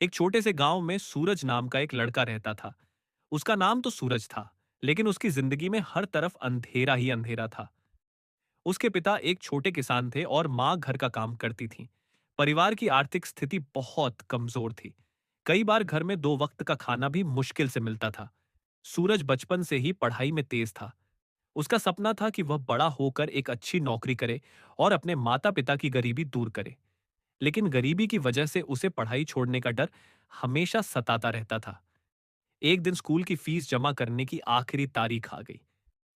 एक छोटे से गांव में सूरज नाम का एक लड़का रहता था। उसका नाम तो सूरज था, लेकिन उसकी जिंदगी में हर तरफ अंधेरा ही अंधेरा था। उसके पिता एक छोटे किसान थे और माँ घर का काम करती थी। परिवार की आर्थिक स्थिति बहुत कमजोर थी। कई बार घर में दो वक्त का खाना भी मुश्किल से मिलता था। सूरज बचपन से ही पढ़ाई में तेज था। उसका सपना था कि वह बड़ा होकर एक अच्छी नौकरी करे और अपने माता पिता की गरीबी दूर करे। लेकिन गरीबी की वजह से उसे पढ़ाई छोड़ने का डर हमेशा सताता रहता था। एक दिन स्कूल की फीस जमा करने की आखिरी तारीख आ गई।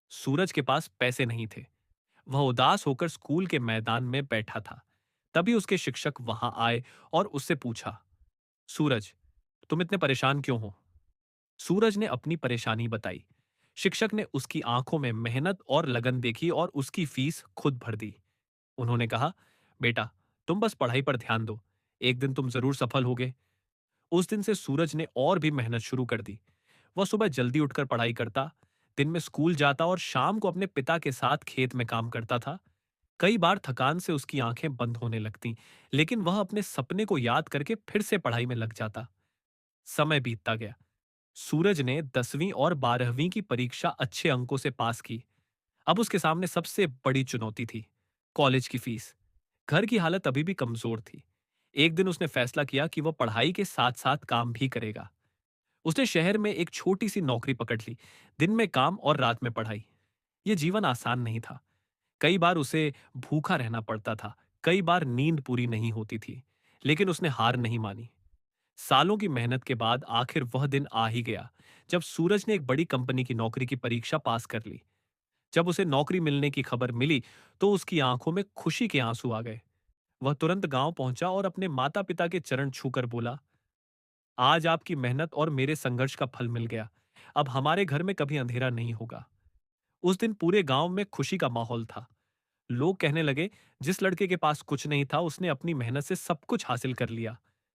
सूरज के पास पैसे नहीं थे। वह उदास होकर स्कूल के मैदान में बैठा था। तभी उसके शिक्षक वहां आए और उससे पूछा, सूरज, तुम इतने परेशान क्यों हो? सूरज ने अपनी परेशानी बताई। शिक्षक ने उसकी आंखों में मेहनत और लगन देखी और उसकी फीस खुद भर दी। उन्होंने कहा, बेटा, तुम बस पढ़ाई पर ध्यान दो। एक दिन तुम जरूर सफल होगे। उस दिन से सूरज ने और भी मेहनत शुरू कर दी। वह सुबह जल्दी उठकर पढ़ाई करता, दिन में स्कूल जाता और शाम को अपने पिता के साथ खेत में काम करता था। कई बार थकान से उसकी आंखें बंद होने लगतीं, लेकिन वह अपने सपने को याद करके फिर से पढ़ाई में लग जाता। समय बीतता गया। सूरज ने 10वीं और 12वीं की परीक्षा अच्छे अंकों से पास की। अब उसके सामने सबसे बड़ी चुनौती थी, कॉलेज की फीस। घर की हालत अभी भी कमजोर थी। एक दिन उसने फैसला किया कि वह पढ़ाई के साथ साथ काम भी करेगा। उसने शहर में एक छोटी सी नौकरी पकड़ ली। दिन में काम और रात में पढ़ाई। यह जीवन आसान नहीं था। कई बार उसे भूखा रहना पड़ता था। कई बार नींद पूरी नहीं होती थी। लेकिन उसने हार नहीं मानी। सालों की मेहनत के बाद आखिर वह दिन आ ही गया, जब सूरज ने एक बड़ी कंपनी की नौकरी की परीक्षा पास कर ली। जब उसे नौकरी मिलने की खबर मिली, तो उसकी आंखों में खुशी के आंसू आ गए। वह तुरंत गांव पहुंचा और अपने माता पिता के चरण छूकर बोला, आज आपकी मेहनत और मेरे संघर्ष का फल मिल गया। अब हमारे घर में कभी अंधेरा नहीं होगा। उस दिन पूरे गांव में खुशी का माहौल था। लोग कहने लगे, जिस लड़के के पास कुछ नहीं था उसने अपनी मेहनत से सब कुछ हासिल कर लिया।